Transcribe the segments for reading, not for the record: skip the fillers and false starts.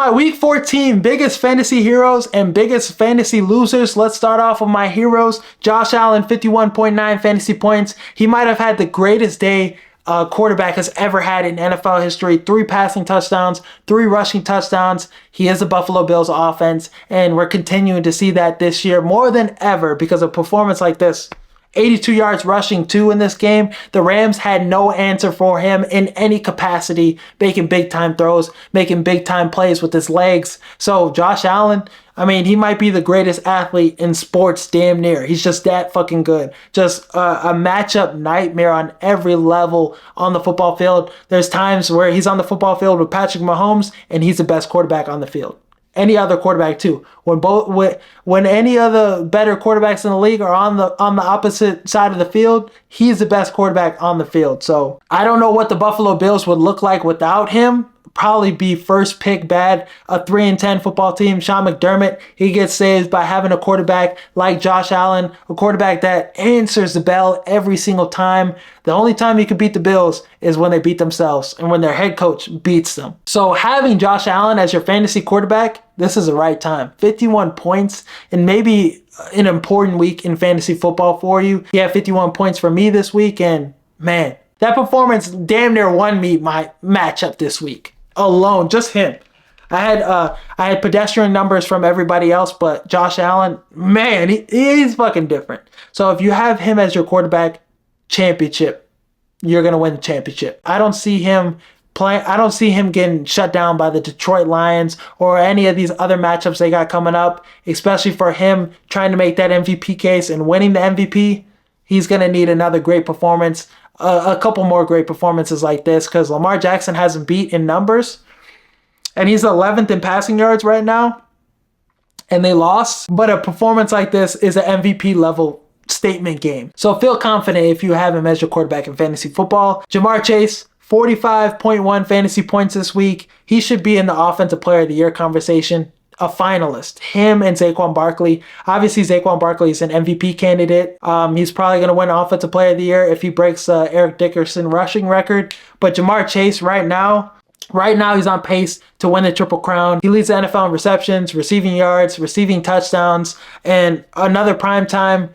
my week 14 biggest fantasy heroes and biggest fantasy losers. Let's start off with my heroes. Josh Allen, 51.9 fantasy points. He might have had the greatest day a quarterback has ever had in NFL history. 3 passing touchdowns, 3 rushing touchdowns. He is the Buffalo Bills offense, and we're continuing to see that this year more than ever because of performance like this. 82 yards rushing too in this game. The Rams had no answer for him in any capacity, making big time throws, making big time plays with his legs. So Josh Allen, I mean, he might be the greatest athlete in sports, damn near. He's just that fucking good. Just a matchup nightmare on every level on the football field. There's times where he's on the football field with Patrick Mahomes and he's the best quarterback on the field. Any other quarterback too. When any other better quarterbacks in the league are on the opposite side of the field, he's the best quarterback on the field. So I don't know what the Buffalo Bills would look like without him. Probably be first pick bad, a 3-10 football team. Sean McDermott, he gets saved by having a quarterback like Josh Allen, a quarterback that answers the bell every single time. The only time you can beat the Bills is when they beat themselves and when their head coach beats them. So having Josh Allen as your fantasy quarterback, this is the right time. 51 points and maybe an important week in fantasy football for you. He had 51 points for me this week, and man, that performance damn near won me my matchup this week. Alone, just him. I had pedestrian numbers from everybody else, but Josh Allen, man, he's fucking different. So if you have him as your quarterback, championship, you're gonna win the championship. I don't see him getting shut down by the Detroit Lions or any of these other matchups they got coming up, especially for him trying to make that MVP case and winning the MVP. He's gonna need another great performance. A couple more great performances like this because Lamar Jackson hasn't beat in numbers and he's 11th in passing yards right now and they lost, but a performance like this is an MVP level statement game. So feel confident if you have him as your quarterback in fantasy football. Jamar Chase, 45.1 fantasy points this week. He should be in the Offensive Player of the Year conversation. A finalist, him and Saquon Barkley. Obviously, Saquon Barkley is an MVP candidate. He's probably going to win Offensive Player of the Year if he breaks Eric Dickerson rushing record. But Jamar Chase right now he's on pace to win the Triple Crown. He leads the NFL in receptions, receiving yards, receiving touchdowns, and another primetime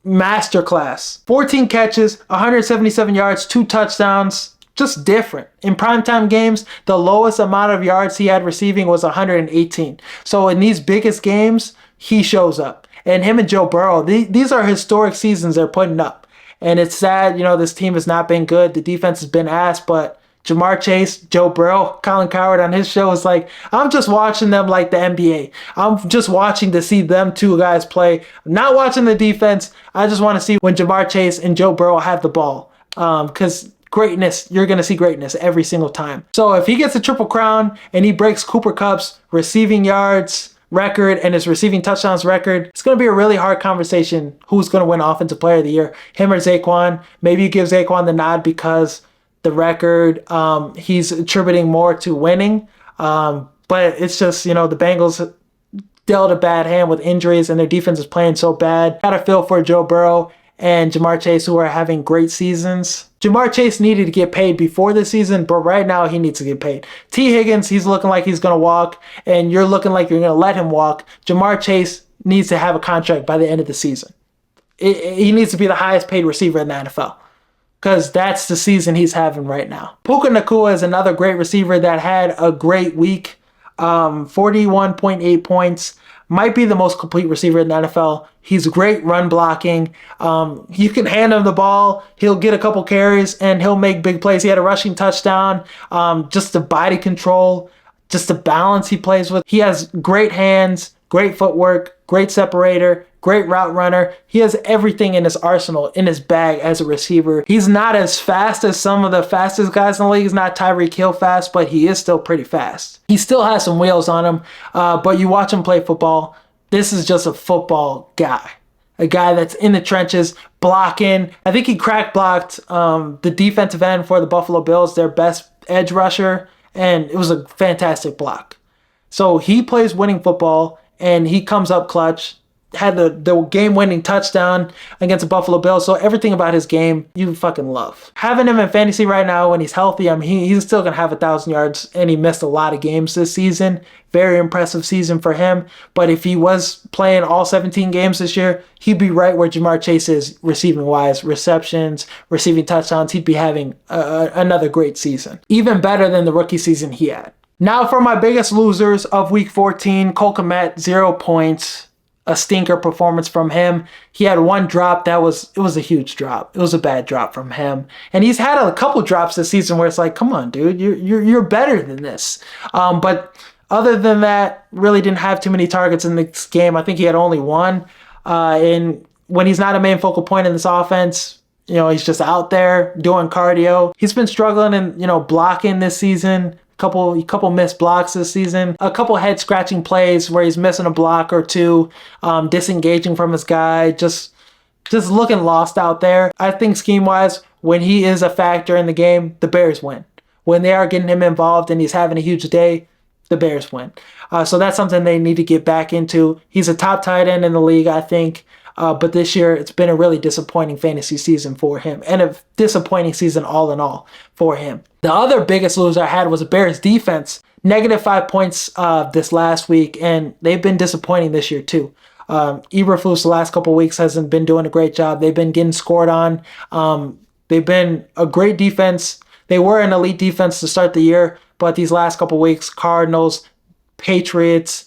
masterclass. 14 catches, 177 yards, 2 touchdowns. Just different. In primetime games, the lowest amount of yards he had receiving was 118. So in these biggest games, he shows up. And him and Joe Burrow, these are historic seasons they're putting up. And it's sad, this team has not been good. The defense has been ass, but Jamar Chase, Joe Burrow, Colin Cowherd on his show is like, I'm just watching them like the NBA. I'm just watching to see them two guys play. I'm not watching the defense. I just want to see when Jamar Chase and Joe Burrow have the ball. Because greatness, you're going to see greatness every single time. So if he gets a Triple Crown and he breaks Cooper Kupp's receiving yards record and his receiving touchdowns record, it's going to be a really hard conversation who's going to win Offensive Player of the Year, him or Saquon. Maybe you give Saquon the nod because the record, he's attributing more to winning. But it's just, the Bengals dealt a bad hand with injuries and their defense is playing so bad. Got to feel for Joe Burrow and Jamar Chase, who are having great seasons. Jamar Chase needed to get paid before the season, but right now he needs to get paid. T. Higgins, he's looking like he's going to walk, and you're looking like you're going to let him walk. Jamar Chase needs to have a contract by the end of the season. He needs to be the highest paid receiver in the NFL because that's the season he's having right now. Puka Nacua is another great receiver that had a great week. 41.8 points. Might be the most complete receiver in the NFL. He's great run blocking. You can hand him the ball. He'll get a couple carries and he'll make big plays. He had a rushing touchdown. Just the body control, just the balance he plays with. He has great hands, great footwork, great separator, great route runner. He has everything in his arsenal, in his bag as a receiver. He's not as fast as some of the fastest guys in the league. He's not Tyreek Hill fast, but he is still pretty fast. He still has some wheels on him, but you watch him play football. This is just a football guy. A guy that's in the trenches, blocking. I think he crack blocked the defensive end for the Buffalo Bills, their best edge rusher, and it was a fantastic block. So he plays winning football, and he comes up clutch. had the game-winning touchdown against the Buffalo Bills. So everything about his game, you fucking love. Having him in fantasy right now when he's healthy, I mean, he's still going to have 1,000 yards, and he missed a lot of games this season. Very impressive season for him. But if he was playing all 17 games this year, he'd be right where Jamar Chase is receiving-wise. Receptions, receiving touchdowns. He'd be having another great season. Even better than the rookie season he had. Now for my biggest losers of Week 14, Cole Kmet, 0 points. A stinker performance from him. He had one drop it was a huge drop. It was a bad drop from him. And he's had a couple drops this season where it's like, come on, dude, you're better than this. But other than that, really didn't have too many targets in this game. I think he had only one. And when he's not a main focal point in this offense, he's just out there doing cardio. He's been struggling and, blocking this season. Couple missed blocks this season. A couple head scratching plays where he's missing a block or two, disengaging from his guy, just looking lost out there. I think scheme wise, when he is a factor in the game, the Bears win. When they are getting him involved and he's having a huge day, the Bears win. So that's something they need to get back into. He's a top tight end in the league, I think. But this year, it's been a really disappointing fantasy season for him, and a disappointing season all in all for him. The other biggest loser I had was the Bears defense. -5 points this last week, and they've been disappointing this year too. Eberflus the last couple weeks hasn't been doing a great job. They've been getting scored on. They've been a great defense. They were an elite defense to start the year, but these last couple weeks, Cardinals, Patriots,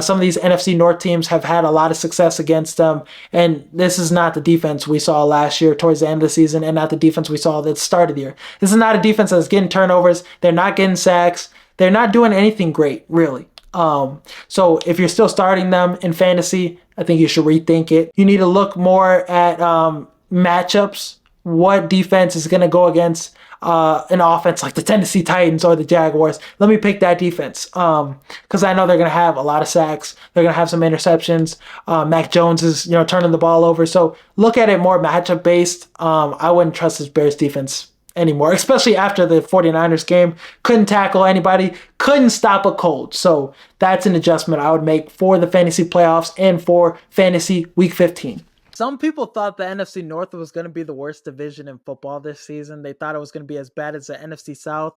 some of these NFC North teams have had a lot of success against them, and this is not the defense we saw last year towards the end of the season, and not the defense we saw at the start of the year. This is not a defense that's getting turnovers. They're not getting sacks. They're not doing anything great, really. So if you're still starting them in fantasy, I think you should rethink it. You need to look more at matchups. What defense is going to go against an offense like the Tennessee Titans or the Jaguars? Let me pick that defense because I know they're going to have a lot of sacks. They're going to have some interceptions. Mac Jones is turning the ball over. So look at it more matchup based. I wouldn't trust this Bears defense anymore, especially after the 49ers game. Couldn't tackle anybody. Couldn't stop a cold. So that's an adjustment I would make for the fantasy playoffs and for fantasy week 15. Some people thought the NFC North was going to be the worst division in football this season. They thought it was going to be as bad as the NFC South.